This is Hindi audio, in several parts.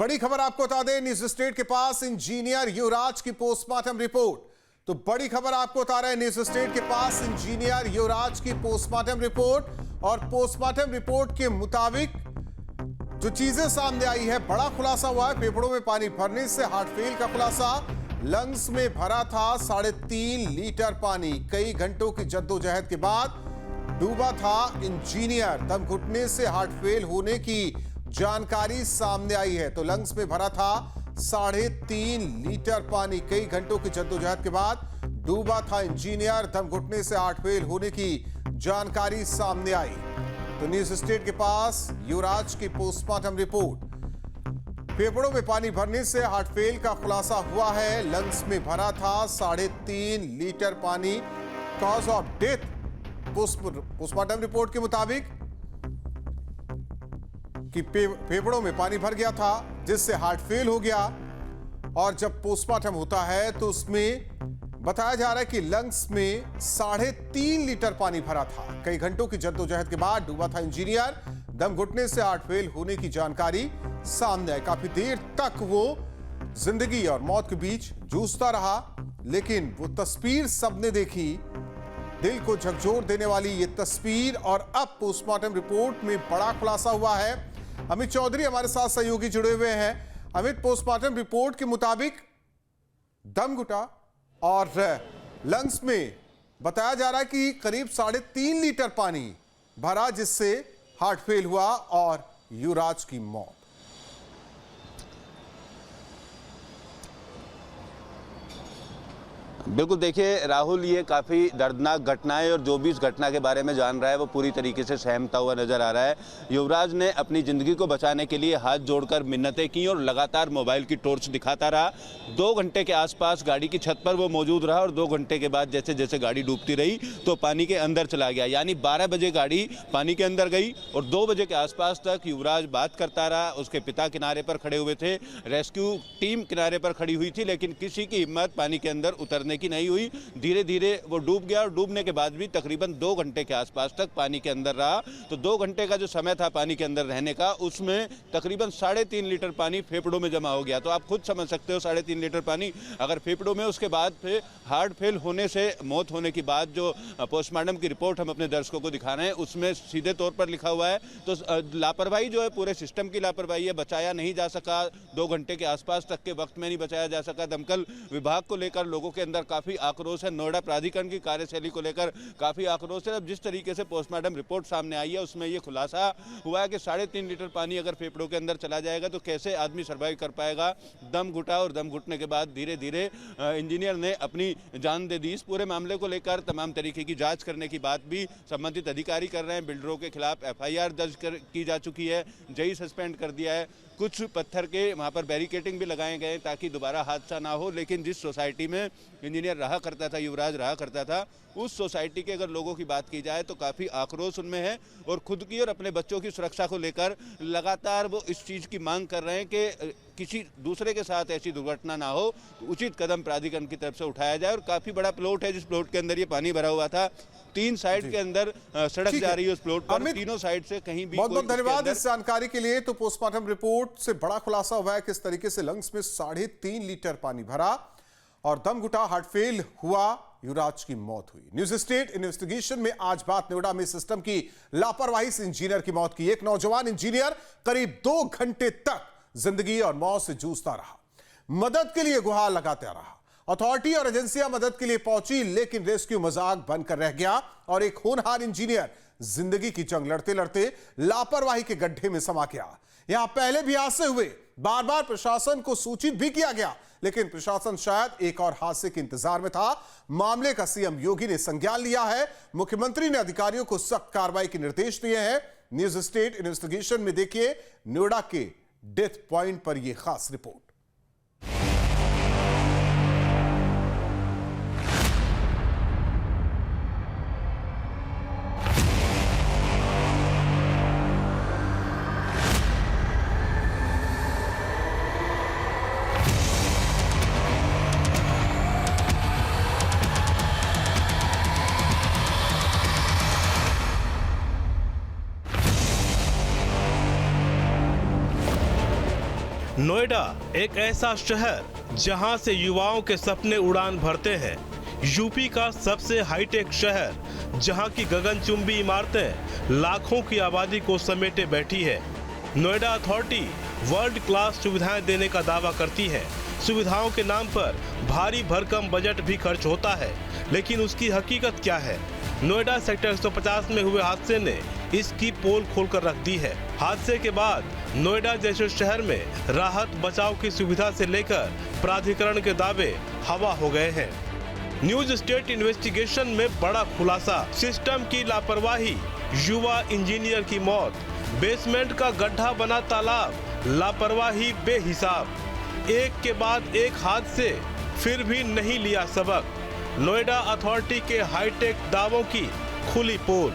बड़ी खबर आपको बता दें, न्यूज स्टेट के पास इंजीनियर युवराज की पोस्टमार्टम रिपोर्ट। तो बड़ी खबर आपको बता रहे हैं, न्यूज स्टेट के पास इंजीनियर युवराज की पोस्टमार्टम रिपोर्ट। और पोस्टमार्टम रिपोर्ट के मुताबिक जो चीजें सामने आई है, बड़ा खुलासा हुआ है। फेफड़ों में पानी भरने से हार्ट फेल का खुलासा। लंग्स में भरा था 3.5 लीटर पानी। कई घंटों की जद्दोजहद के बाद डूबा था इंजीनियर। दम घुटने से हार्ट फेल होने की जानकारी सामने आई है। तो लंग्स में भरा था 3.5 लीटर पानी। कई घंटों की जद्दोजहद के बाद डूबा था इंजीनियर। दम घुटने से हार्ट फेल होने की जानकारी सामने आई। तो न्यूज स्टेट के पास युवराज की पोस्टमार्टम रिपोर्ट। फेफड़ों में पानी भरने से हार्ट फेल का खुलासा हुआ है। लंग्स में भरा था 3.5 लीटर पानी। Cause of death postmortem report के मुताबिक कि फेफड़ों में पानी भर गया था, जिससे हार्ट फेल हो गया। और जब पोस्टमार्टम होता है तो उसमें बताया जा रहा है कि लंग्स में 3.5 लीटर पानी भरा था। कई घंटों की जद्दोजहद के बाद डूबा था इंजीनियर। दम घुटने से हार्ट फेल होने की जानकारी सामने आई। काफी देर तक वो जिंदगी और मौत के बीच जूझता रहा, लेकिन वो तस्वीर सबने देखी, दिल को झकझोर देने वाली ये तस्वीर। और अब पोस्टमार्टम रिपोर्ट में बड़ा खुलासा हुआ है। अमित चौधरी हमारे साथ सहयोगी जुड़े हुए हैं। अमित, पोस्टमार्टम रिपोर्ट के मुताबिक दम घुटा और लंग्स में बताया जा रहा है कि करीब 3.5 लीटर पानी भरा, जिससे हार्ट फेल हुआ और युवराज की मौत। बिल्कुल, देखिए राहुल, ये काफ़ी दर्दनाक घटना है और जो भी इस घटना के बारे में जान रहा है वो पूरी तरीके से सहमता हुआ नजर आ रहा है। युवराज ने अपनी ज़िंदगी को बचाने के लिए हाथ जोड़कर मिन्नतें की और लगातार मोबाइल की टॉर्च दिखाता रहा। 2 घंटे के आसपास गाड़ी की छत पर वो मौजूद रहा और 2 घंटे के बाद जैसे जैसे गाड़ी डूबती रही तो पानी के अंदर चला गया। यानी 12 बजे गाड़ी पानी के अंदर गई और 2 बजे के आसपास तक युवराज बात करता रहा। उसके पिता किनारे पर खड़े हुए थे, रेस्क्यू टीम किनारे पर खड़ी हुई थी, लेकिन किसी की हिम्मत पानी के अंदर उतरने की नहीं हुई। धीरे धीरे वो डूब गया और डूबने के बाद भी तकरीबन 2 घंटे के आसपास तक पानी के अंदर रहा। तो 2 घंटे का जो समय था पानी के अंदर रहने का, उसमें तकरीबन 3.5 लीटर पानी फेफड़ों में जमा हो गया। तो आप खुद समझ सकते हो, 3.5 लीटर पानी अगर फेफड़ों में, उसके बाद फिर हार्ट फेल होने से मौत होने की बात जो पोस्टमार्टम की रिपोर्ट हम अपने दर्शकों को दिखा रहे हैं उसमें सीधे तौर पर लिखा हुआ है। तो लापरवाही जो है, पूरे सिस्टम की लापरवाही है। बचाया नहीं जा सका, 2 घंटे के आसपास तक के वक्त में नहीं बचाया जा सका। दमकल विभाग को लेकर लोगों के अंदर काफ़ी आक्रोश है। नोएडा प्राधिकरण की कार्यशैली को लेकर काफ़ी आक्रोश है। अब जिस तरीके से पोस्टमार्टम रिपोर्ट सामने आई है उसमें यह खुलासा हुआ है कि 3.5 लीटर पानी अगर फेफड़ों के अंदर चला जाएगा तो कैसे आदमी सर्वाइव कर पाएगा। दम घुटा और दम घुटने के बाद धीरे धीरे इंजीनियर ने अपनी जान दे दी। इस पूरे मामले को लेकर तमाम तरीके की जांच करने की बात भी संबंधित अधिकारी कर रहे हैं। बिल्डरों के खिलाफ FIR दर्ज की जा चुकी है, JE सस्पेंड कर दिया है। कुछ पत्थर के वहाँ पर बैरिकेटिंग भी लगाए गए ताकि दोबारा हादसा ना हो। लेकिन जिस सोसाइटी में इंजीनियर रहा करता था, युवराज रहा करता था, उस सोसाइटी के अगर लोगों की बात की जाए तो काफ़ी आक्रोश उनमें है और खुद की और अपने बच्चों की सुरक्षा को लेकर लगातार वो इस चीज़ की मांग कर रहे हैं कि किसी दूसरे के साथ ऐसी दुर्घटना ना हो, उचित कदम प्राधिकरण की तरफ से उठाया जाए। और काफ़ी बड़ा प्लॉट है, जिस प्लॉट के अंदर ये पानी भरा हुआ था। 3 साइड के अंदर सड़क जा रही है उस प्लॉट पर, तीनों साइड से कहीं भी। बहुत बहुत धन्यवाद इस जानकारी के लिए। तो पोस्टमार्टम रिपोर्ट से बड़ा खुलासा हुआ है किस तरीके से लंग्स में 3.5 लीटर पानी भरा और दम घुटा, हार्ट फेल हुआ, युवराज की मौत हुई। न्यूज स्टेट इन्वेस्टिगेशन में आज बात नोएडा में सिस्टम की लापरवाही से इंजीनियर की मौत की। एक नौजवान इंजीनियर करीब 2 घंटे तक जिंदगी और मौत से जूझता रहा, मदद के लिए गुहार लगाता रहा। अथॉरिटी और एजेंसियां मदद के लिए पहुंची, लेकिन रेस्क्यू मजाक बनकर रह गया और एक होनहार इंजीनियर जिंदगी की जंग लड़ते लड़ते लापरवाही के गड्ढे में समा गया। यहां पहले भी हादसे हुए, बार बार प्रशासन को सूचित भी किया गया, लेकिन प्रशासन शायद एक और हादसे के इंतजार में था। मामले का CM योगी ने संज्ञान लिया है। मुख्यमंत्री ने अधिकारियों को सख्त कार्रवाई के निर्देश दिए हैं। न्यूज स्टेट इन्वेस्टिगेशन में देखिए नोएडा के डेथ पॉइंट पर यह खास रिपोर्ट। नोएडा एक ऐसा शहर जहां से युवाओं के सपने उड़ान भरते हैं। यूपी का सबसे हाईटेक शहर जहां की गगनचुंबी इमारतें लाखों की आबादी को समेटे बैठी है। नोएडा अथॉरिटी वर्ल्ड क्लास सुविधाएं देने का दावा करती है। सुविधाओं के नाम पर भारी भरकम बजट भी खर्च होता है, लेकिन उसकी हकीकत क्या है? नोएडा सेक्टर 150 में हुए हादसे ने इसकी पोल खोलकर रख दी है। हादसे के बाद नोएडा जैसे शहर में राहत बचाव की सुविधा से लेकर प्राधिकरण के दावे हवा हो गए हैं। न्यूज स्टेट इन्वेस्टिगेशन में बड़ा खुलासा, सिस्टम की लापरवाही, युवा इंजीनियर की मौत, बेसमेंट का गड्ढा बना तालाब, लापरवाही बेहिसाब। एक के बाद एक हादसे, फिर भी नहीं लिया सबक। नोएडा अथॉरिटी के हाईटेक दावों की खुली पोल।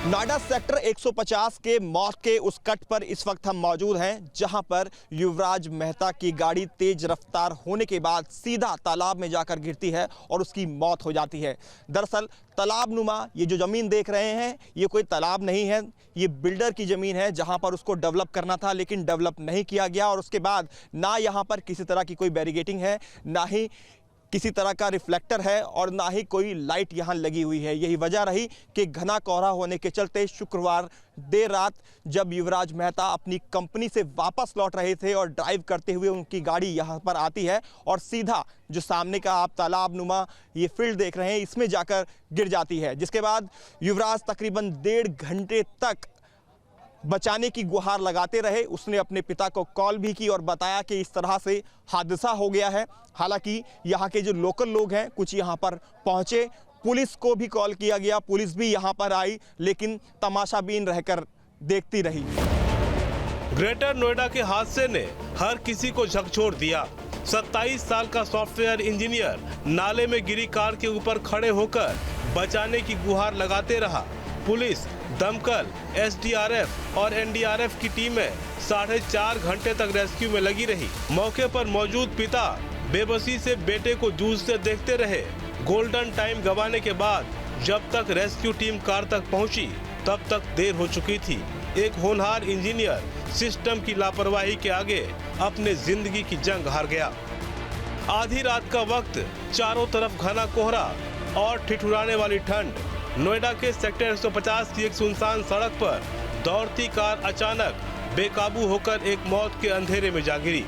नोएडा सेक्टर 150 के मौत के उस कट पर इस वक्त हम मौजूद हैं, जहां पर युवराज मेहता की गाड़ी तेज रफ्तार होने के बाद सीधा तालाब में जाकर गिरती है और उसकी मौत हो जाती है। दरअसल तालाब नुमा ये जो ज़मीन देख रहे हैं, ये कोई तालाब नहीं है, ये बिल्डर की ज़मीन है जहां पर उसको डेवलप करना था, लेकिन डेवलप नहीं किया गया। और उसके बाद ना यहाँ पर किसी तरह की कोई बैरिगेटिंग है, ना ही किसी तरह का रिफ्लेक्टर है और ना ही कोई लाइट यहाँ लगी हुई है। यही वजह रही कि घना कोहरा होने के चलते शुक्रवार देर रात जब युवराज मेहता अपनी कंपनी से वापस लौट रहे थे और ड्राइव करते हुए उनकी गाड़ी यहाँ पर आती है और सीधा जो सामने का आप तालाब नुमा ये फील्ड देख रहे हैं, इसमें जाकर गिर जाती है। जिसके बाद युवराज तकरीबन 1.5 घंटे तक बचाने की गुहार लगाते रहे। उसने अपने पिता को कॉल भी की और बताया कि इस तरह से हादसा हो गया है। हालांकि यहाँ के जो लोकल लोग हैं कुछ यहाँ पर पहुँचे, पुलिस को भी कॉल किया गया, पुलिस भी यहाँ पर आई, लेकिन तमाशाबीन रहकर देखती रही। ग्रेटर नोएडा के हादसे ने हर किसी को झकझोर दिया। 27 साल का सॉफ्टवेयर इंजीनियर नाले में गिरी कार के ऊपर खड़े होकर बचाने की गुहार लगाते रहा। पुलिस, दमकल, एसडीआरएफ और एनडीआरएफ की टीमें 4.5 घंटे तक रेस्क्यू में लगी रही। मौके पर मौजूद पिता बेबसी से बेटे को जूझते देखते रहे। गोल्डन टाइम गंवाने के बाद जब तक रेस्क्यू टीम कार तक पहुंची, तब तक देर हो चुकी थी। एक होनहार इंजीनियर सिस्टम की लापरवाही के आगे अपने जिंदगी की जंग हार गया। आधी रात का वक्त, चारों तरफ घना कोहरा और ठिठुराने वाली ठंड। नोएडा के सेक्टर 150 की एक सुनसान सड़क पर दौड़ती कार अचानक बेकाबू होकर एक मौत के अंधेरे में जा गिरी।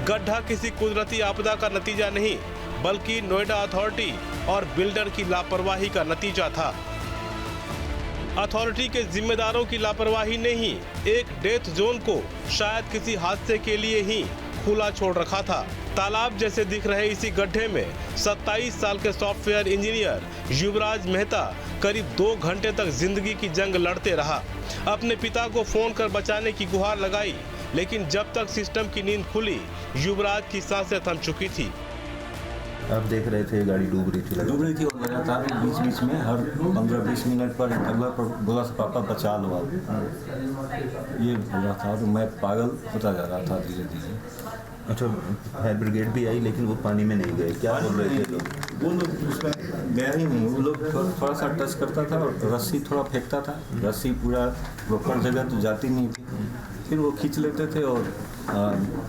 गड्ढा किसी कुदरती आपदा का नतीजा नहीं, बल्कि नोएडा अथॉरिटी और बिल्डर की लापरवाही का नतीजा था। अथॉरिटी के जिम्मेदारों की लापरवाही ने ही एक डेथ जोन को शायद किसी हादसे के लिए ही खुला छोड़ रखा था। तालाब जैसे दिख रहे इसी गड्ढे में 27 साल के सॉफ्टवेयर इंजीनियर युवराज मेहता करीब 2 घंटे तक जिंदगी की जंग लड़ते रहा। अपने पिता को फोन कर बचाने की गुहार लगाई, लेकिन जब तक सिस्टम की नींद खुली, युवराज की सांसें थम चुकी थी। आप देख रहे थे गाड़ी डूब रही थी और लगातार बीच में हर 15-20 मिनट पर अगला पर बोला पापा बचा लो आप, ये बोला था। तो मैं पागल होता जा रहा था धीरे धीरे। अच्छा, फायर ब्रिगेड भी आई लेकिन वो पानी में नहीं गए, क्या बोल रहे थे लोग? वो लोग उसमें गया ही नहीं, वो लोग थोड़ा सा टच करता था और रस्सी थोड़ा फेंकता था, रस्सी पूरा प्रॉपर जगह तो जाती नहीं थी, फिर वो खींच लेते थे और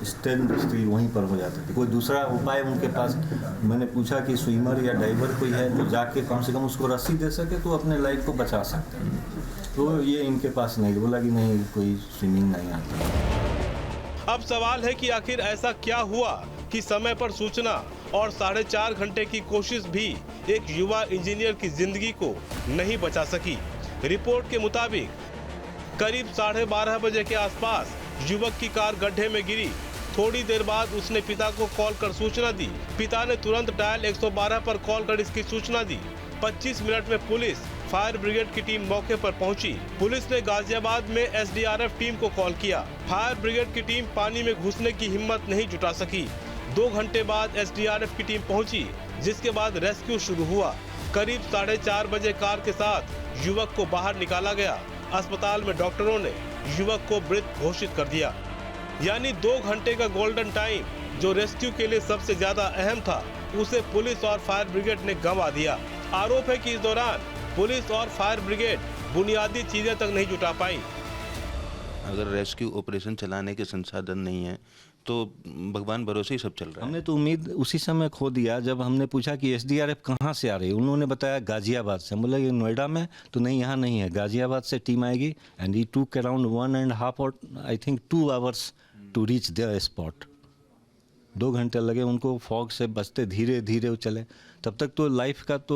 स्टील वहीं पर हो जाते थे। कोई दूसरा उपाय उनके पास, मैंने पूछा कि स्विमर या डाइवर कोई है तो जाके कम से कम उसको रस्सी दे सके तो अपने लाइफ को बचा सकते हैं, तो ये इनके पास नहीं। बोला कि नहीं, कोई स्विमिंग नहीं आता। अब सवाल है कि आखिर ऐसा क्या हुआ कि समय पर सूचना और 4.5 घंटे की कोशिश भी एक युवा इंजीनियर की जिंदगी को नहीं बचा सकी। रिपोर्ट के मुताबिक करीब 12:30 बजे के आसपास युवक की कार गड्ढे में गिरी। थोड़ी देर बाद उसने पिता को कॉल कर सूचना दी। पिता ने तुरंत डायल 112 पर कॉल कर इसकी सूचना दी। 25 मिनट में पुलिस, फायर ब्रिगेड की टीम मौके पर पहुंची। पुलिस ने गाजियाबाद में एसडीआरएफ टीम को कॉल किया। फायर ब्रिगेड की टीम पानी में घुसने की हिम्मत नहीं जुटा सकी। 2 घंटे बाद एसडीआरएफ की टीम पहुंची, जिसके बाद रेस्क्यू शुरू हुआ। करीब 4:30 बजे कार के साथ युवक को बाहर निकाला गया। अस्पताल में डॉक्टरों ने युवक को मृत घोषित कर दिया। यानी 2 घंटे का गोल्डन टाइम जो रेस्क्यू के लिए सबसे ज्यादा अहम था, उसे पुलिस और फायर ब्रिगेड ने गंवा दिया। आरोप है कि इस दौरान पुलिस और फायर ब्रिगेड बुनियादी चीजें तक नहीं जुटा पाई। अगर रेस्क्यू ऑपरेशन चलाने के संसाधन नहीं है तो भगवान भरोसे ही सब चल रहा है। हमने तो उम्मीद उसी समय खो दिया जब हमने पूछा कि एसडीआरएफ कहाँ से आ रही है। उन्होंने बताया गाजियाबाद से। हम बोले ये नोएडा में, तो नहीं यहाँ नहीं है, गाजियाबाद से टीम आएगी। एंड ही टूक अराउंड 1.5 और I think 2 hours to reach there spot. 2 घंटे लगे उनको फॉग से बचते, धीरे धीरे वो चले। तब तक तो लाइफ का तो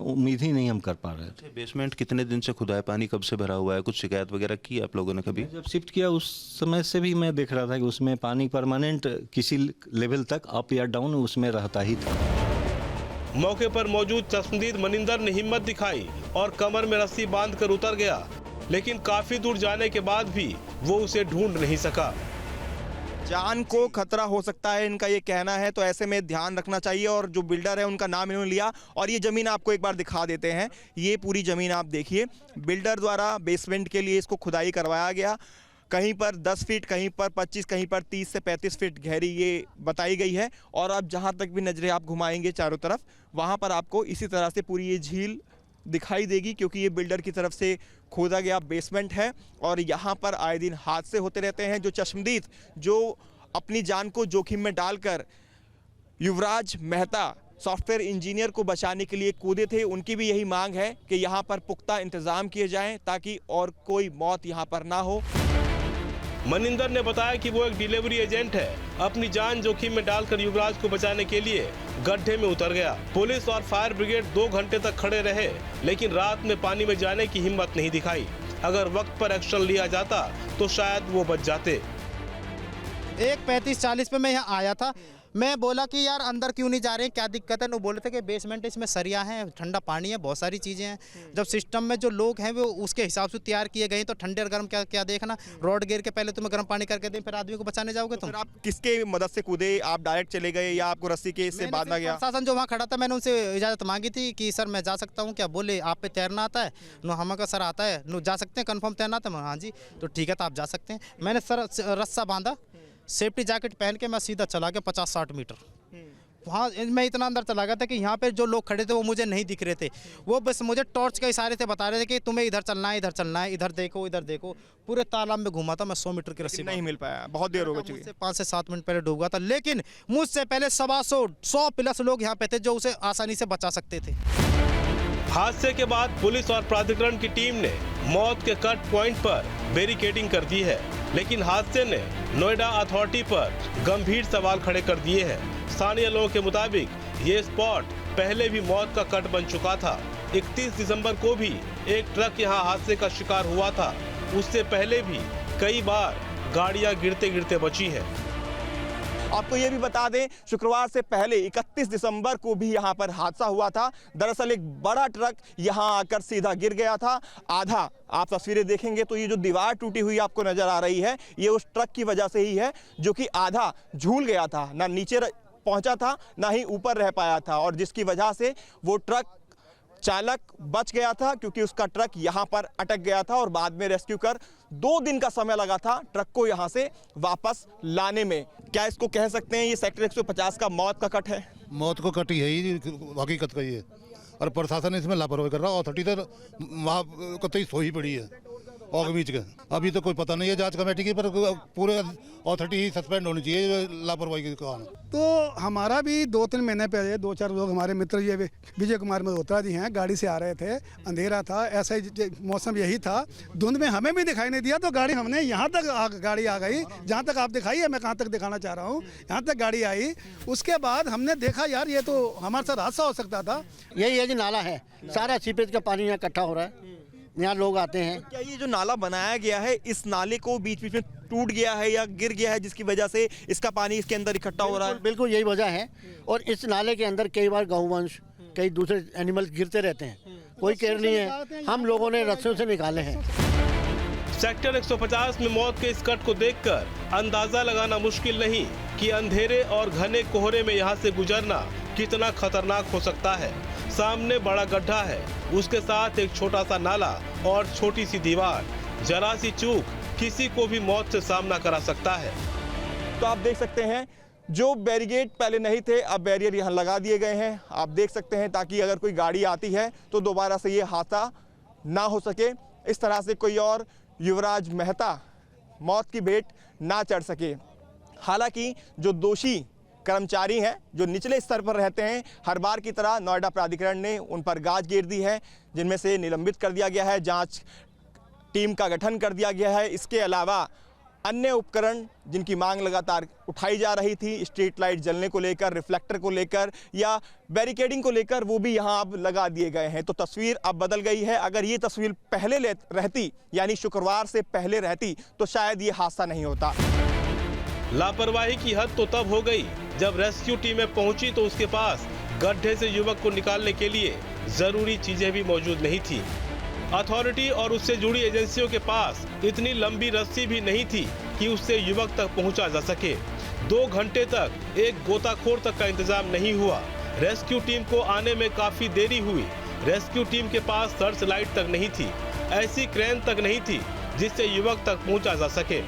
उम्मीद ही नहीं हम कर पा रहे थे। बेसमेंट कितने दिन से खुदा है, पानी कब से भरा हुआ है, कुछ शिकायत वगैरह की आप लोगों ने कभी? जब शिफ्ट किया उस समय से भी मैं देख रहा था कि उसमें पानी परमानेंट किसी लेवल तक अप या डाउन उसमें रहता ही था। मौके पर मौजूद चश्मदीद मनिंदर ने हिम्मत दिखाई और कमर में रस्सी बांधकर उतर गया, लेकिन काफी दूर जाने के बाद भी वो उसे ढूंढ नहीं सका। जान को खतरा हो सकता है, इनका ये कहना है, तो ऐसे में ध्यान रखना चाहिए। और जो बिल्डर है उनका नाम इन्होंने लिया और ये ज़मीन आपको एक बार दिखा देते हैं। ये पूरी ज़मीन आप देखिए, बिल्डर द्वारा बेसमेंट के लिए इसको खुदाई करवाया गया। कहीं पर 10 फीट, कहीं पर 25, कहीं पर 30 से 35 फीट गहरी ये बताई गई है। और अब जहाँ तक भी नजरें आप घुमाएंगे चारों तरफ, वहाँ पर आपको इसी तरह से पूरी ये झील दिखाई देगी, क्योंकि ये बिल्डर की तरफ से खोदा गया बेसमेंट है। और यहाँ पर आए दिन हादसे होते रहते हैं। जो चश्मदीद जो अपनी जान को जोखिम में डालकर युवराज मेहता सॉफ्टवेयर इंजीनियर को बचाने के लिए कूदे थे, उनकी भी यही मांग है कि यहाँ पर पुख्ता इंतजाम किए जाएं ताकि और कोई मौत यहाँ पर ना हो। मनिंदर ने बताया कि वो एक डिलीवरी एजेंट है। अपनी जान जोखिम में डालकर युवराज को बचाने के लिए गड्ढे में उतर गया। पुलिस और फायर ब्रिगेड 2 घंटे तक खड़े रहे, लेकिन रात में पानी में जाने की हिम्मत नहीं दिखाई। अगर वक्त पर एक्शन लिया जाता तो शायद वो बच जाते। 1:35-40 पे मैं यहाँ आया था। मैं बोला कि यार अंदर क्यों नहीं जा रहे हैं, क्या दिक्कत है। वो बोले थे कि बेसमेंट इसमें सरिया है, ठंडा पानी है, बहुत सारी चीज़ें हैं। जब सिस्टम में जो लोग हैं वो उसके हिसाब से तैयार किए गए, तो ठंडे और गर्म क्या क्या देखना। रोड गिर के पहले तुम्हें गर्म पानी करके दें, फिर आदमी को बचाने जाओगे तुम। फिर आप किसके मदद से कूदे? आप डायरेक्ट चले गए या आपको रस्सी के इससे बांधा गया? प्रशासन जो वहाँ खड़ा था, मैंने उनसे इजाज़त मांगी थी कि सर मैं जा सकता हूँ क्या। बोले आप पे तैरना आता है? नो हम का सर आता है। नो जा सकते हैं, कन्फर्म तैरना आता है? हाँ जी, तो ठीक है, तो आप जा सकते हैं। मैंने सर रस्सा बांधा, सेफ्टी जैकेट पहन के मैं सीधा चला गया 50-60 मीटर। वहाँ मैं इतना अंदर चला गया था कि यहाँ पे जो लोग खड़े थे वो मुझे नहीं दिख रहे थे। वो बस मुझे टॉर्च के इशारे से बता रहे थे कि तुम्हें इधर चलना है, इधर चलना है, इधर देखो, इधर देखो। पूरे तालाब में घूमा था मैं, 100 मीटर की रस्सी नहीं मिल पाया, बहुत देर हो गई। मुझसे 5 से 7 मिनट पहले डूब गया था, लेकिन मुझसे पहले 100 प्लस लोग यहाँ पे थे जो उसे आसानी से बचा सकते थे। हादसे के बाद पुलिस और प्राधिकरण की टीम ने मौत के कट पॉइंट पर बैरिकेडिंग कर दी है, लेकिन हादसे ने नोएडा अथॉरिटी पर गंभीर सवाल खड़े कर दिए हैं। स्थानीय लोगों के मुताबिक ये स्पॉट पहले भी मौत का कट बन चुका था। 31 दिसंबर को भी एक ट्रक यहाँ हादसे का शिकार हुआ था। उससे पहले भी कई बार गाड़ियां गिरते गिरते बची हैं। आपको ये भी बता दें, शुक्रवार से पहले 31 दिसंबर को भी यहाँ पर हादसा हुआ था। दरअसल एक बड़ा ट्रक यहाँ आकर सीधा गिर गया था। आधा आप तस्वीरें देखेंगे तो ये जो दीवार टूटी हुई आपको नजर आ रही है, ये उस ट्रक की वजह से ही है, जो कि आधा झूल गया था, ना नीचे पहुंचा था ना ही ऊपर रह पाया था, और जिसकी वजह से वो ट्रक चालक बच गया था, क्योंकि उसका ट्रक यहाँ पर अटक गया था और बाद में रेस्क्यू कर 2 दिन का समय लगा था ट्रक को यहाँ से वापस लाने में। क्या इसको कह सकते हैं ये सेक्टर 150 का मौत का कट है? मौत को कट ही है, ही हकीकत का ये। और प्रशासन इसमें लापरवाही कर रहा है। अथॉरिटी तो वहाँ कतई सो ही पड़ी है और के बीच के। अभी तो कोई पता नहीं है जांच कमेटी की, पर पूरे अथॉरिटी ही सस्पेंड होनी चाहिए लापरवाही के कारण। तो हमारा भी 2-3 महीने पहले 2-4 लोग हमारे मित्र ये विजय कुमार मल्होत्रा जी हैं, गाड़ी से आ रहे थे, अंधेरा था, ऐसा ही मौसम यही था, धुंध में हमें भी दिखाई नहीं दिया, तो गाड़ी हमने यहाँ तक गाड़ी आ गई, जहाँ तक आप दिखाई है, मैं कहाँ तक दिखाना चाह रहा हूँ, यहाँ तक गाड़ी आई। उसके बाद हमने देखा यार ये तो हमारे साथ हादसा हो सकता था। यही है जी नाला है, सारा सीपेज का पानी यहाँ इकट्ठा हो रहा है, यहाँ लोग आते हैं। क्या ये जो नाला बनाया गया है, इस नाले को बीच बीच में टूट गया है या गिर गया है, जिसकी वजह से इसका पानी इसके अंदर इकट्ठा हो रहा है? बिल्कुल यही वजह है। और इस नाले के अंदर कई बार गौवंश, कई दूसरे एनिमल गिरते रहते हैं, कोई केयर नहीं है, हम लोगों ने रस्सियों से निकाले हैं। सेक्टर 150 में मौत के इस कट को देखकर अंदाजा लगाना मुश्किल नहीं कि अंधेरे और घने कोहरे में यहाँ से गुजरना कितना खतरनाक हो सकता है। सामने बड़ा गड्ढा है, उसके साथ एक छोटा सा नाला और छोटी सी दीवार। जरा सी चूक किसी को भी मौत से सामना करा सकता है। तो आप देख सकते हैं जो बैरिकेड पहले नहीं थे, अब बैरियर यहाँ लगा दिए गए हैं। आप देख सकते हैं ताकि अगर कोई गाड़ी आती है तो दोबारा से ये हादसा ना हो सके। इस तरह से कोई और युवराज मेहता मौत की भेंट ना चढ़ सके। हालांकि जो दोषी कर्मचारी हैं जो निचले स्तर पर रहते हैं, हर बार की तरह नोएडा प्राधिकरण ने उन पर गाज घेर दी है, जिनमें से निलंबित कर दिया गया है, जांच टीम का गठन कर दिया गया है। इसके अलावा अन्य उपकरण जिनकी मांग लगातार उठाई जा रही थी, स्ट्रीट लाइट जलने को लेकर, रिफ्लेक्टर को लेकर या बैरिकेडिंग को लेकर, वो भी यहाँ अब लगा दिए गए हैं। तो तस्वीर अब बदल गई है। अगर ये तस्वीर पहले रहती, यानी शुक्रवार से पहले रहती, तो शायद ये हादसा नहीं होता। लापरवाही की हद तो तब हो गई जब रेस्क्यू टीमें पहुंची तो उसके पास गड्ढे से युवक को निकालने के लिए जरूरी चीजें भी मौजूद नहीं थी। अथॉरिटी और उससे जुड़ी एजेंसियों के पास इतनी लंबी रस्सी भी नहीं थी कि उससे युवक तक पहुंचा जा सके। 2 घंटे तक एक गोताखोर तक का इंतजाम नहीं हुआ। रेस्क्यू टीम को आने में काफी देरी हुई। रेस्क्यू टीम के पास सर्च लाइट तक नहीं थी, ऐसी क्रेन तक नहीं थी जिससे युवक तक पहुंचा जा सके।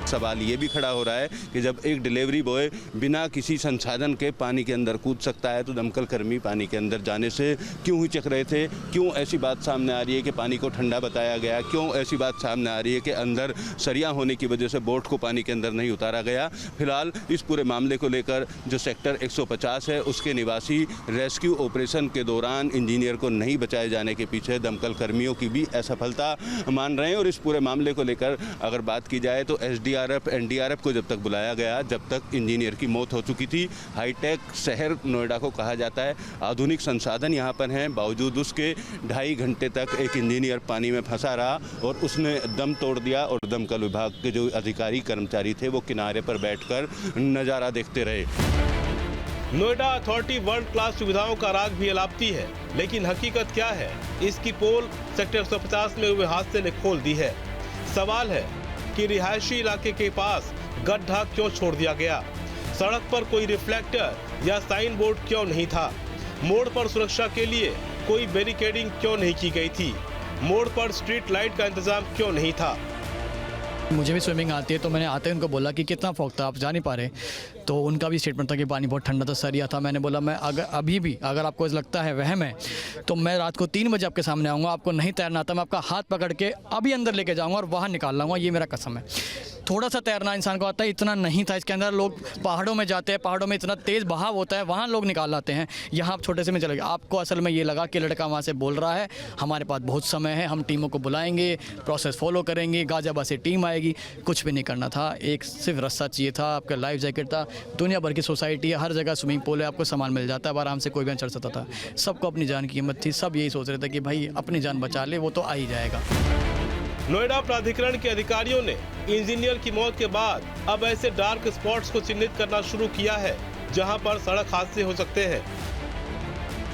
सवाल ये भी खड़ा हो रहा है कि जब एक डिलीवरी बॉय बिना किसी संसाधन के पानी के अंदर कूद सकता है तो दमकल कर्मी पानी के अंदर जाने से क्यों हिचक रहे थे? क्यों ऐसी बात सामने आ रही है कि पानी को ठंडा बताया गया? क्यों ऐसी बात सामने आ रही है कि अंदर सरिया होने की वजह से बोट को पानी के अंदर नहीं उतारा गया? फिलहाल इस पूरे मामले को लेकर जो सेक्टर 150 है उसके निवासी रेस्क्यू ऑपरेशन के दौरान इंजीनियर को नहीं बचाए जाने के पीछे दमकल कर्मियों की भी असफलता मान रहे हैं। और इस पूरे मामले को लेकर अगर बात की जाए तो SDRF NDRF को जब तक बुलाया गया, जब तक इंजीनियर की मौत हो चुकी थी। हाईटेक शहर नोएडा को कहा जाता है, आधुनिक संसाधन यहाँ पर हैं, बावजूद उसके 2.5 घंटे तक एक इंजीनियर पानी में फंसा रहा और उसने दम तोड़ दिया। और दमकल विभाग के जो अधिकारी कर्मचारी थे वो किनारे पर बैठकर नज़ारा देखते रहे। नोएडा अथॉरिटी वर्ल्ड क्लास सुविधाओं का राग भी अलापती है, लेकिन हकीकत क्या है, इसकी पोल सेक्टर 150 में हुए हादसे ने खोल दी है। सवाल है कि रिहायशी इलाके के पास गड्ढा क्यों छोड़ दिया गया? सड़क पर कोई रिफ्लेक्टर या साइन बोर्ड क्यों नहीं था? मोड़ पर सुरक्षा के लिए कोई बैरिकेडिंग क्यों नहीं की गई थी? मोड़ पर स्ट्रीट लाइट का इंतजाम क्यों नहीं था? मुझे भी स्विमिंग आती है, तो मैंने आते ही उनको बोला कि कितना फॉग था, आप जा नहीं पा रहे? तो उनका भी स्टेटमेंट था कि पानी बहुत ठंडा था, सरिया था। मैंने बोला मैं अगर आपको लगता है वहम है तो मैं रात को 3 बजे आपके सामने आऊँगा, आपको नहीं तैरना आता मैं आपका हाथ पकड़ के अभी अंदर लेके जाऊँगा और बाहर निकाल लाऊंगा, ये मेरा कसम है। थोड़ा सा तैरना इंसान को आता है, इतना नहीं था इसके अंदर। लोग पहाड़ों में जाते हैं, पहाड़ों में इतना तेज़ बहाव होता है, वहाँ लोग निकाल लाते हैं, यहाँ आप छोटे से में चले गए। आपको असल में ये लगा कि लड़का वहाँ से बोल रहा है हमारे पास बहुत समय है, हम टीमों को बुलाएंगे, प्रोसेस फॉलो करेंगे, गाजियाबाद से टीम आएगी। कुछ भी नहीं करना था, एक सिर्फ रस्सा चाहिए था, आपका लाइफ जैकेट था। दुनिया भर की सोसाइटी है, हर जगह स्विमिंग पूल है, आपको सामान मिल जाता है, अब आराम से कोई भी चढ़ सकता था। सबको अपनी जान की कीमत थी, सब यही सोच रहे थे कि भाई अपनी जान बचा ले, वो तो आ ही जाएगा। नोएडा प्राधिकरण के अधिकारियों ने इंजीनियर की मौत के बाद अब ऐसे डार्क स्पॉट्स को चिन्हित करना शुरू किया है जहां पर सड़क हादसे हो सकते हैं।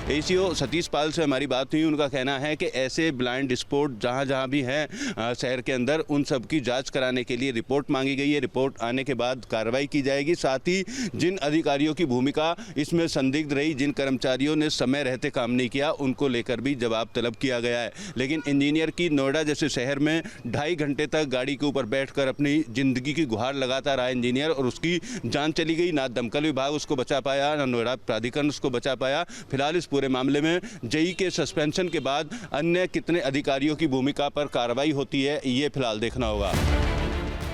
ACO सतीश पाल से हमारी बात हुई, उनका कहना है कि ऐसे ब्लाइंड स्पॉट जहां भी हैं शहर के अंदर, उन सब की जांच कराने के लिए रिपोर्ट मांगी गई है। रिपोर्ट आने के बाद कार्रवाई की जाएगी। साथ ही जिन अधिकारियों की भूमिका इसमें संदिग्ध रही, जिन कर्मचारियों ने समय रहते काम नहीं किया, उनको लेकर भी जवाब तलब किया गया है। लेकिन इंजीनियर की नोएडा जैसे शहर में 2.5 घंटे तक गाड़ी के ऊपर बैठकर अपनी जिंदगी की गुहार लगाता रहा इंजीनियर, और उसकी जान चली गई। ना दमकल विभाग उसको बचा पाया, ना नोएडा प्राधिकरण उसको बचा पाया। फिलहाल इस पूरे मामले में जेई के सस्पेंशन के बाद अन्य कितने अधिकारियों की भूमिका पर कार्रवाई होती है, ये फिलहाल देखना होगा।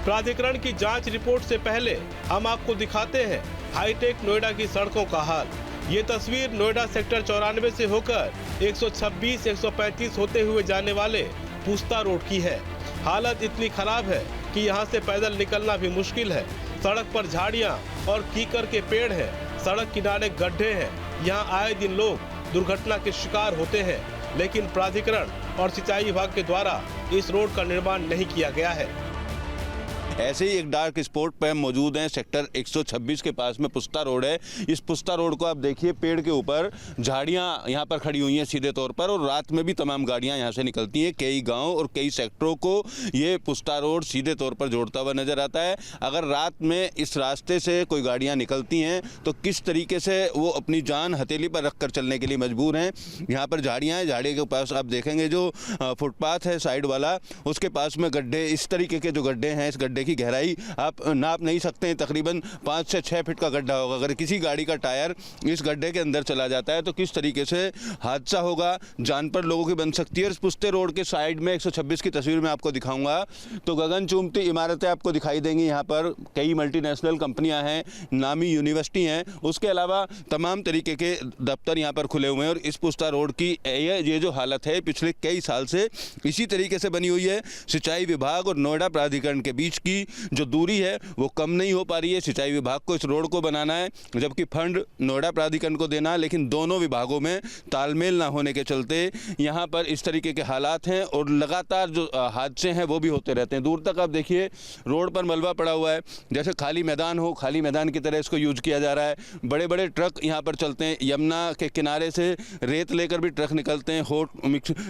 प्राधिकरण की जांच रिपोर्ट से पहले हम आपको दिखाते हैं हाईटेक नोएडा की सड़कों का हाल। ये तस्वीर नोएडा सेक्टर 94 से होकर 126, 135 होते हुए जाने वाले पुस्ता रोड की है। हालत इतनी खराब है कि यहाँ से पैदल निकलना भी मुश्किल है। सड़क पर झाड़ियाँ और कीकर के पेड़ हैं, सड़क किनारे गड्ढे हैं। यहाँ आए दिन लोग दुर्घटना के शिकार होते हैं, लेकिन प्राधिकरण और सिंचाई विभाग के द्वारा इस रोड का निर्माण नहीं किया गया है। ऐसे ही एक डार्क स्पॉट पर हम मौजूद हैं, सेक्टर 126 के पास में पुस्ता रोड है। इस पुस्ता रोड को आप देखिए, पेड़ के ऊपर झाड़ियां यहाँ पर खड़ी हुई हैं सीधे तौर पर, और रात में भी तमाम गाड़ियां यहाँ से निकलती हैं। कई गांव और कई सेक्टरों को ये पुस्ता रोड सीधे तौर पर जोड़ता हुआ नजर आता है। अगर रात में इस रास्ते से कोई गाड़ियाँ निकलती हैं तो किस तरीके से वो अपनी जान हथेली पर रख कर चलने के लिए मजबूर हैं। यहाँ पर झाड़ियाँ हैं, झाड़ी के पास आप देखेंगे जो फुटपाथ है साइड वाला, उसके पास में गड्ढे, इस तरीके के जो गड्ढे हैं, इस गड्ढे की की गहराई आप नाप नहीं सकते हैं, तकरीबन 5 से 6 फीट का गड्ढा होगा। अगर किसी गाड़ी का टायर इस गड्ढे के अंदर चला जाता है तो किस तरीके से हादसा होगा, जान पर लोगों की बन सकती है। इस पुश्ते रोड के साइड में 126 की तस्वीर में आपको दिखाऊंगा तो गगन चूमती इमारतें आपको दिखाई देंगी। यहाँ पर कई मल्टीनेशनल कंपनियां हैं, नामी यूनिवर्सिटी हैं, उसके अलावा तमाम तरीके के दफ्तर यहाँ पर खुले हुए हैं। और इस पुश्ता रोड की ये जो हालत है पिछले कई साल से इसी तरीके से बनी हुई है। सिंचाई विभाग और नोएडा प्राधिकरण के बीच की जो दूरी है वो कम नहीं हो पा रही है। सिंचाई विभाग को इस रोड को बनाना है जबकि फंड नोएडा प्राधिकरण को देना है, लेकिन दोनों विभागों में तालमेल ना होने के चलते यहाँ पर इस तरीके के हालात हैं और लगातार जो हादसे हैं वो भी होते रहते हैं। दूर तक आप देखिए रोड पर मलबा पड़ा हुआ है, जैसे खाली मैदान हो, खाली मैदान की तरह इसको यूज किया जा रहा है। बड़े बड़े ट्रक यहाँ पर चलते हैं, यमुना के किनारे से रेत लेकर भी ट्रक निकलते हैं, होट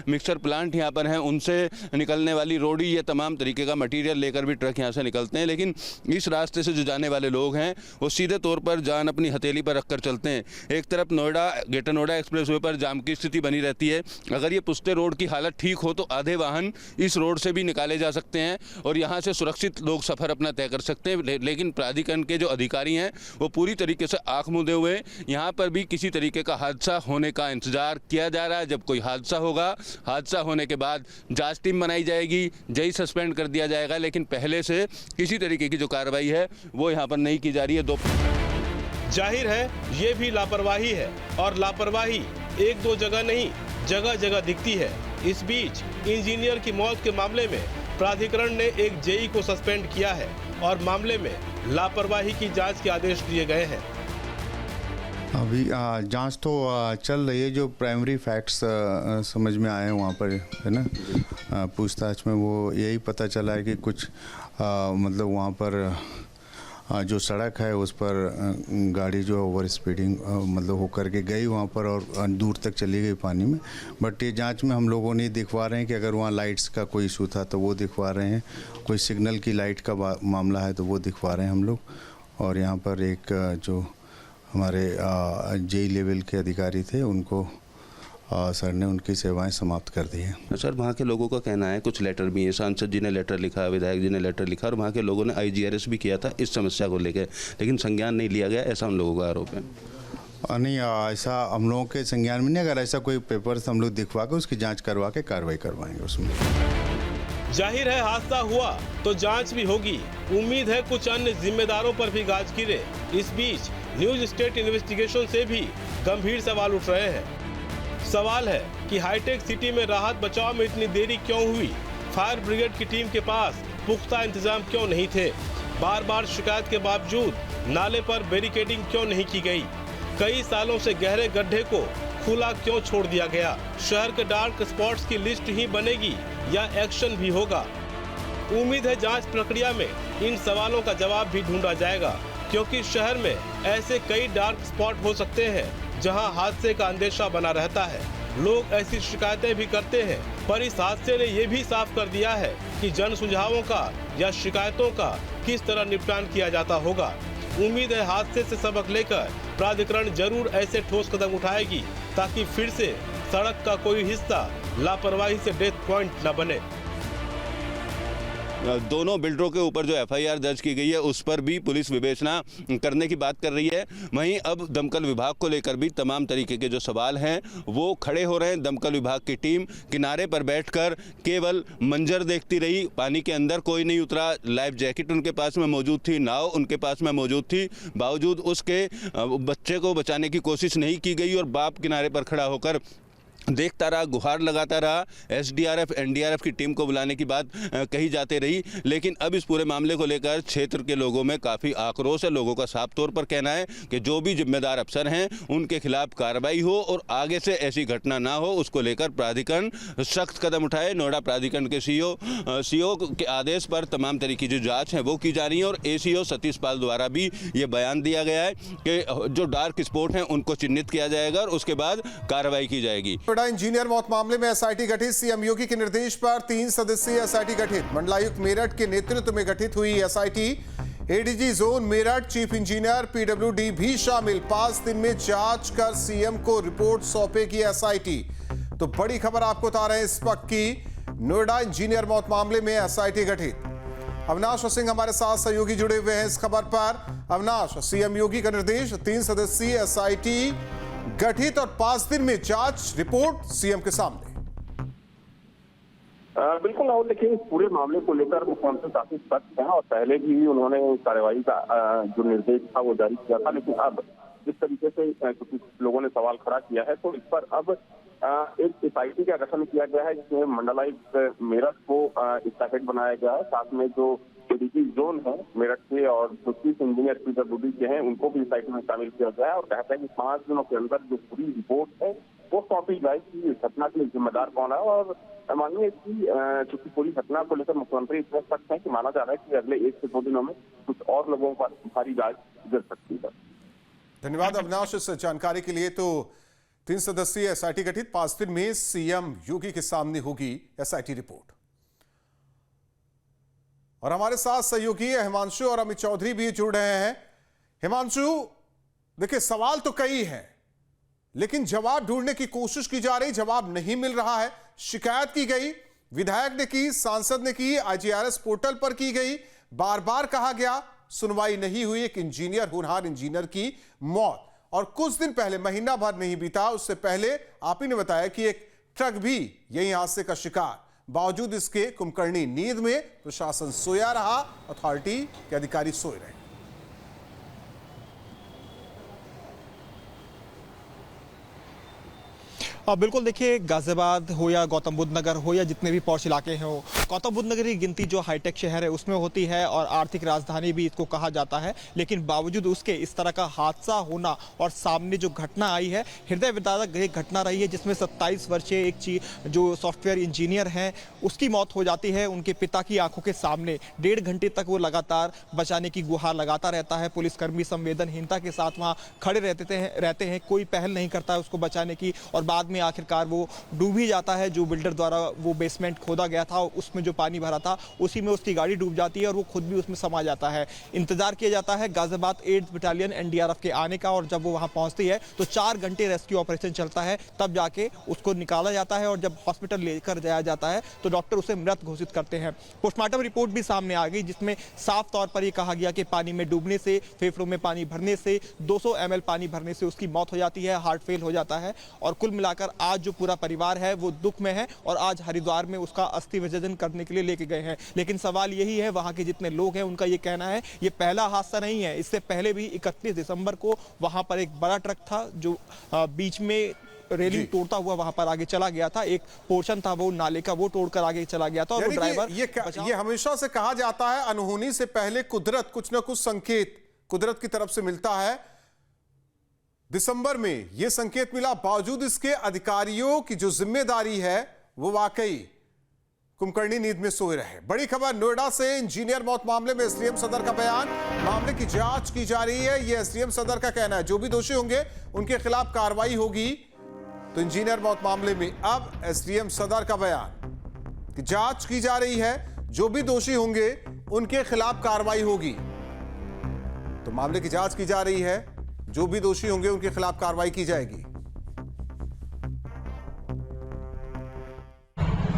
मिक्सर प्लांट यहाँ पर हैं, उनसे निकलने वाली रोडी, ये तमाम तरीके का मटीरियल लेकर भी ट्रक यहाँ से निकलते हैं। लेकिन इस रास्ते से जो जाने वाले लोग हैं वो सीधे तौर पर जान अपनी हथेली पर रखकर चलते हैं। एक तरफ नोएडा ग्रेटर नोएडा एक्सप्रेसवे पर जाम की स्थिति बनी रहती है। अगर ये पुश्ते रोड की हालत ठीक हो तो आधे वाहन इस रोड से भी निकाले जा सकते हैं और यहाँ से सुरक्षित लोग सफ़र अपना तय कर सकते हैं। लेकिन प्राधिकरण के जो अधिकारी हैं वो पूरी तरीके से आंख मूंदे हुए यहाँ पर भी किसी तरीके का हादसा होने का इंतजार किया जा रहा है। जब कोई हादसा होगा, हादसा होने के बाद जांच टीम बनाई जाएगी, जज सस्पेंड कर दिया जाएगा, लेकिन पहले से किसी तरीके की जो कार्रवाई है वो यहाँ पर नहीं की जा रही है। जाहिर है ये भी लापरवाही है और लापरवाही एक दो जगह नहीं, जगह जगह दिखती है। इस बीच इंजीनियर की मौत के मामले में प्राधिकरण ने एक जेई को सस्पेंड किया है और मामले में लापरवाही की जांच के आदेश दिए गए हैं। अभी जांच तो चल रही है। जो प्राइमरी फैक्ट्स समझ में आए हैं वहाँ पर, है ना, पूछताछ में वो यही पता चला है कि कुछ मतलब वहाँ पर जो सड़क है उस पर गाड़ी जो ओवर स्पीडिंग मतलब होकर के गई वहाँ पर और दूर तक चली गई पानी में। बट ये जांच में हम लोगों ने दिखवा रहे हैं कि अगर वहाँ लाइट्स का कोई इशू था तो वो दिखवा रहे हैं, कोई सिग्नल की लाइट का मामला है तो वो दिखवा रहे हैं हम लोग। और यहाँ पर एक जो हमारे जेई लेवल के अधिकारी थे उनको सर ने उनकी सेवाएं समाप्त कर दी हैं। सर, वहाँ के लोगों का कहना है, कुछ लेटर भी है, सांसद जी ने लेटर लिखा, विधायक जी ने लेटर लिखा और वहाँ के लोगों ने IGRS भी किया था इस समस्या को लेकर, लेकिन संज्ञान नहीं लिया गया, ऐसा उन लोगों का आरोप है। नहीं, ऐसा हम लोगों के संज्ञान में नहीं। अगर ऐसा कोई पेपर्स हम लोग दिखवा के उसकी जाँच करवा के कार्रवाई करवाएंगे उसमें। जाहिर है हादसा हुआ तो जांच भी होगी। उम्मीद है कुछ अन्य जिम्मेदारों पर भी गाज गिरे। इस बीच न्यूज स्टेट इन्वेस्टिगेशन से भी गंभीर सवाल उठ रहे हैं। सवाल है कि हाईटेक सिटी में राहत बचाव में इतनी देरी क्यों हुई? फायर ब्रिगेड की टीम के पास पुख्ता इंतजाम क्यों नहीं थे? बार बार शिकायत के बावजूद नाले पर बैरिकेडिंग क्यों नहीं की गई? कई सालों से गहरे गड्ढे को खुला क्यों छोड़ दिया गया? शहर के डार्क स्पॉट्स की लिस्ट ही बनेगी या एक्शन भी होगा? उम्मीद है जांच प्रक्रिया में इन सवालों का जवाब भी ढूंढा जाएगा, क्योंकि शहर में ऐसे कई डार्क स्पॉट हो सकते हैं जहां हादसे का अंदेशा बना रहता है। लोग ऐसी शिकायतें भी करते हैं, पर इस हादसे ने ये भी साफ कर दिया है कि जन सुझावों का या शिकायतों का किस तरह निपटान किया जाता होगा। उम्मीद है हादसे से सबक लेकर प्राधिकरण जरूर ऐसे ठोस कदम उठाएगी ताकि फिर से सड़क का कोई हिस्सा लापरवाही से डेथ पॉइंट न बने। दोनों बिल्डरों के ऊपर जो FIR दर्ज की गई है उस पर भी पुलिस विवेचना करने की बात कर रही है। वहीं अब दमकल विभाग को लेकर भी तमाम तरीके के जो सवाल हैं वो खड़े हो रहे हैं। दमकल विभाग की टीम किनारे पर बैठकर केवल मंजर देखती रही, पानी के अंदर कोई नहीं उतरा। लाइफ जैकेट उनके पास में मौजूद थी, नाव उनके पास में मौजूद थी, बावजूद उसके बच्चे को बचाने की कोशिश नहीं की गई और बाप किनारे पर खड़ा होकर देखता रहा, गुहार लगाता रहा। SDRF NDRF की टीम को बुलाने की बात कही जाती रही, लेकिन अब इस पूरे मामले को लेकर क्षेत्र के लोगों में काफ़ी आक्रोश है। लोगों का साफ तौर पर कहना है कि जो भी जिम्मेदार अफसर हैं उनके खिलाफ कार्रवाई हो और आगे से ऐसी घटना ना हो, उसको लेकर प्राधिकरण सख्त कदम उठाए। नोएडा प्राधिकरण के CO के आदेश पर तमाम तरीके की जो जाँच है वो की जा रही है और ACO सतीश पाल द्वारा भी ये बयान दिया गया है कि जो डार्क स्पॉट हैं उनको चिन्हित किया जाएगा और उसके बाद कार्रवाई की जाएगी। नोएडा इंजीनियर मौत मामले में SIT गठित। CM योगी के निर्देश पर 3 सदस्यीय SIT गठित। मंडलायुक्त मेरठ के नेतृत्व में गठित हुई SIT। ADG zone Meerut, chief engineer PWD भी शामिल। 5 दिन में जांच कर CM को रिपोर्ट सौंपेगी SIT। तो बड़ी खबर आपको बता रहे हैं इस वक्त की, नोएडा इंजीनियर मौत मामले में SIT गठित। अविनाश सिंह हमारे साथ सहयोगी जुड़े हुए हैं इस खबर पर। अविनाश, सीएम योगी का निर्देश, 3 सदस्यीय एसआईटी गठित और 5 दिन में जांच रिपोर्ट सीएम के सामने। बिल्कुल राहुल, देखिए इस पूरे मामले को लेकर मुख्यमंत्री काफी सख्त हैं और पहले भी उन्होंने कार्रवाई का जो निर्देश था वो जारी किया था, लेकिन अब जिस तरीके से कुछ लोगों ने सवाल खड़ा किया है तो इस पर अब एक एसआईटी का गठन किया गया है, जिसमें मंडलायुक्त मेरठ को इसका हेड बनाया गया है। साथ में जो एडीजी जोन है मेरठ के और जो चीफ इंजीनियर पीडब्ल्यूडी के हैं उनको भी एसआईटी में शामिल किया गया है और कहता है कि 5 दिनों के अंदर जो पूरी रिपोर्ट है वो सौंपी जाएगी कि घटना के लिए जिम्मेदार कौन है। और मानिए कि चूंकि पूरी घटना को लेकर मुख्यमंत्री इतने सख्त हैं कि माना जा रहा है कि अगले 1 से 2 दिनों में कुछ और लोगों पर भारी जांच गिर सकती है। धन्यवाद अविनाश इस जानकारी के लिए। तो 3 सदस्यीय एसआईटी गठित, 5 दिन में सीएम योगी के सामने होगी एसआईटी रिपोर्ट। और हमारे साथ सहयोगी हिमांशु और अमित चौधरी भी जुड़ रहे हैं। हिमांशु, देखिए सवाल तो कई हैं लेकिन जवाब ढूंढने की कोशिश की जा रही, जवाब नहीं मिल रहा है। शिकायत की गई, विधायक ने की, सांसद ने की, आईजीआरएस पोर्टल पर की गई, बार बार कहा गया, सुनवाई नहीं हुई। एक इंजीनियर, होनहार इंजीनियर की मौत, और कुछ दिन पहले, महीना भर नहीं बीता उससे पहले आप ही ने बताया कि एक ट्रक भी यही हादसे का शिकार। बावजूद इसके कुंभकर्णी नींद में प्रशासन सोया रहा, अथॉरिटी के अधिकारी सोए रहे। बिल्कुल, देखिए गाजियाबाद हो या गौतम बुद्ध नगर हो या जितने भी पॉश इलाके हैं, हो गौतम बुद्ध नगर की गिनती जो हाईटेक शहर है उसमें होती है और आर्थिक राजधानी भी इसको कहा जाता है, लेकिन बावजूद उसके इस तरह का हादसा होना और सामने जो घटना आई है, हृदय विदारक एक घटना रही है जिसमें 27 वर्षीय एक जो सॉफ्टवेयर इंजीनियर हैं उसकी मौत हो जाती है उनके पिता की आंखों के सामने। 1.5 घंटे तक वो लगातार बचाने की गुहार लगाता रहता है। पुलिसकर्मी संवेदनहीनता के साथ वहाँ खड़े रहते हैं, कोई पहल नहीं करता है उसको बचाने की, और बाद में आखिरकार वो डूब ही जाता है। जो बिल्डर द्वारा वो बेसमेंट खोदा गया था उसमें जो पानी भरा था उसी में उसकी गाड़ी डूब जाती है और वो खुद भी उसमें समा जाता है। इंतजार किया जाता है गाजियाबाद 8th बटालियन एनडीआरएफ के आने का, और जब वो वहां पहुंचती है तो 4 घंटे रेस्क्यू ऑपरेशन चलता है, तब जाके उसको निकाला जाता है और जब हॉस्पिटल लेकर जाया जाता है तो डॉक्टर उसे मृत घोषित करते हैं। पोस्टमार्टम रिपोर्ट भी सामने आ गई जिसमें साफ तौर पर यह कहा गया कि पानी में डूबने से, फेफड़ों में पानी भरने से, 200 ml पानी भरने से उसकी मौत हो जाती है, हार्ट फेल हो जाता है। और कुल मिलाकर आज जो पूरा परिवार है वो दुख में है और आज हरिद्वार में उसका अस्थि विसर्जन करने के लिए लेके गए हैं। लेकिन सवाल यही है, वहां के जितने लोग हैं उनका ये कहना है ये पहला हादसा नहीं है, इससे पहले भी 31 दिसंबर को वहां पर एक बड़ा ट्रक था जो बीच में रेलिंग तोड़ता हुआ वहां पर आगे चला गया था। एक पोर्शन था वो नाले का, वो तोड़कर आगे चला गया था और वो ड्राइवर ये हमेशा से कहा जाता है अनहोनी से पहले कुदरत कुछ ना कुछ संकेत कुदरत की तरफ से मिलता है। दिसंबर में यह संकेत मिला, बावजूद इसके अधिकारियों की जो जिम्मेदारी है वो वाकई कुंभकर्णी नींद में सोए रहे। बड़ी खबर नोएडा से, इंजीनियर मौत मामले में एसडीएम सदर का बयान, मामले की जांच की जा रही है, यह एसडीएम सदर का कहना है। जो भी दोषी होंगे उनके खिलाफ कार्रवाई होगी। तो इंजीनियर मौत मामले में अब एसडीएम सदर का बयान कि जांच की जा रही है, जो भी दोषी होंगे उनके खिलाफ कार्रवाई होगी। तो मामले की जांच की जा रही है, जो भी दोषी होंगे उनके खिलाफ कार्रवाई की जाएगी।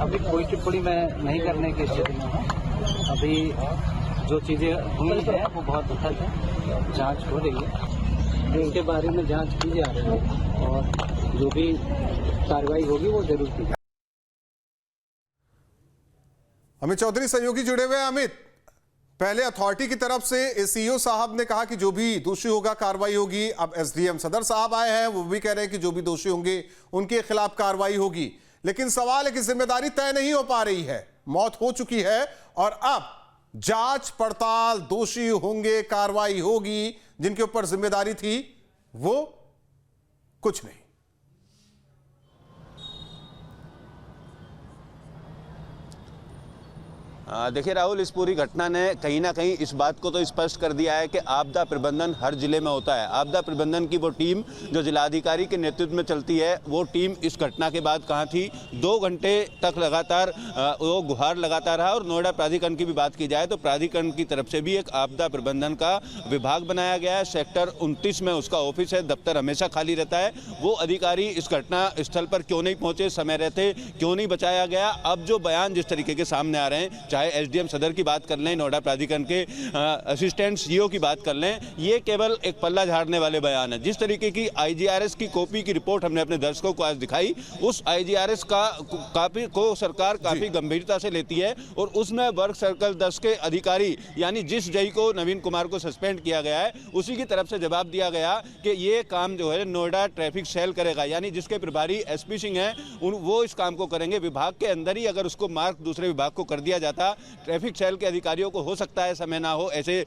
अभी कोई टिप्पणी मैं नहीं करने की स्थिति में हूँ। अभी जो चीजें हुई हैं वो बहुत दुखद है, जांच हो रही है, इसके बारे में जांच की जा रही है और जो भी कार्रवाई होगी वो जरूर की जाएगी। अमित चौधरी सहयोगी जुड़े हुए हैं। अमित, पहले अथॉरिटी की तरफ से एसईओ साहब ने कहा कि जो भी दोषी होगा कार्रवाई होगी। अब एसडीएम सदर साहब आए हैं, वो भी कह रहे हैं कि जो भी दोषी होंगे उनके खिलाफ कार्रवाई होगी। लेकिन सवाल है कि जिम्मेदारी तय नहीं हो पा रही है, मौत हो चुकी है और अब जांच पड़ताल, दोषी होंगे, कार्रवाई होगी, जिनके ऊपर जिम्मेदारी थी वो कुछ नहीं। देखिए राहुल, इस पूरी घटना ने कहीं ना कहीं इस बात को तो स्पष्ट कर दिया है कि आपदा प्रबंधन हर जिले में होता है। आपदा प्रबंधन की वो टीम जो जिलाधिकारी के नेतृत्व में चलती है, वो टीम इस घटना के बाद कहाँ थी? 2 घंटे तक लगातार वो गुहार लगाता रहा। और नोएडा प्राधिकरण की भी बात की जाए तो प्राधिकरण की तरफ से भी एक आपदा प्रबंधन का विभाग बनाया गया है। सेक्टर 29 में उसका ऑफिस है, दफ्तर हमेशा खाली रहता है। वो अधिकारी इस घटना स्थल पर क्यों नहीं पहुंचे, समय रहते क्यों नहीं बचाया गया? अब जो बयान जिस तरीके के सामने आ रहे हैं, चाहे एसडीएम सदर की बात कर लें, नोएडा प्राधिकरण के असिस्टेंट सीईओ की बात कर लें, ये केवल एक पल्ला झाड़ने वाले बयान है। जिस तरीके की आईजीआरएस की कॉपी की रिपोर्ट हमने अपने दर्शकों को आज दिखाई, उस आईजीआरएस को सरकार काफी गंभीरता से लेती है और उसमें वर्क सर्कल 10 के अधिकारी यानी जिस जई को नवीन कुमार को सस्पेंड किया गया है उसी की तरफ से जवाब दिया गया कि ये काम जो है नोएडा ट्रैफिक सेल करेगा, यानी जिसके प्रभारी एसपी सिंह हैं वो इस काम को करेंगे। विभाग के अंदर ही अगर उसको मार्क दूसरे विभाग को कर दिया जाता, ट्रैफिक सेल के अधिकारियों को हो सकता है समय ना हो ऐसे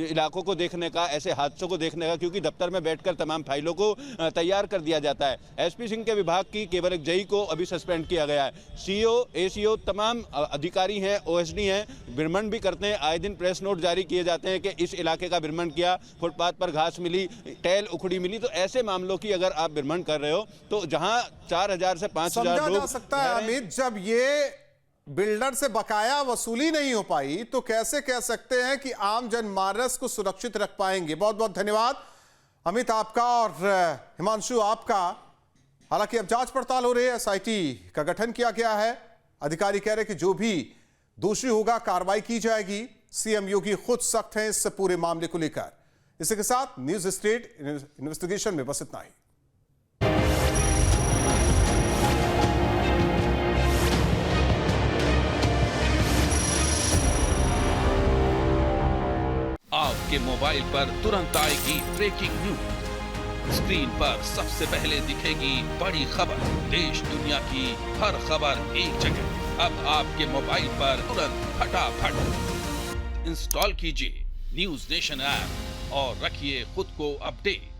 इलाकों को देखने का, ऐसे हादसों को देखने का, क्योंकि दफ्तर में बैठकर तमाम फाइलों को तैयार कर दिया जाता है। एसपी सिंह के विभाग की केवल एक जई को अभी सस्पेंड किया गया है। सीईओ, एसीओ तमाम अधिकारी हैं, ओएसडी हैं, भ्रमण भी करते हैं। आए दिन प्रेस नोट जारी किए जाते हैं कि इस इलाके का भ्रमण किया, फुटपाथ पर घास मिली, टैल उखड़ी मिली। तो ऐसे मामलों की अगर आप भ्रमण कर रहे हो तो जहां 4000 से 5000 लोग, जा सकता है अमित, जब ये बिल्डर से बकाया वसूली नहीं हो पाई तो कैसे कह सकते हैं कि आम जनमानस को सुरक्षित रख पाएंगे। बहुत बहुत धन्यवाद अमित आपका और हिमांशु आपका। हालांकि अब जांच पड़ताल हो रही है, एसआईटी का गठन किया गया है। अधिकारी कह रहे कि जो भी दोषी होगा कार्रवाई की जाएगी। सीएम योगी खुद सख्त हैं इस पूरे मामले को लेकर। इसी के साथ न्यूज स्टेट इन्वेस्टिगेशन में बस इतना ही। आपके मोबाइल पर तुरंत आएगी ब्रेकिंग न्यूज। स्क्रीन पर सबसे पहले दिखेगी बड़ी खबर, देश दुनिया की हर खबर एक जगह। अब आपके मोबाइल पर तुरंत फटाफट इंस्टॉल कीजिए न्यूज नेशन ऐप और रखिए खुद को अपडेट।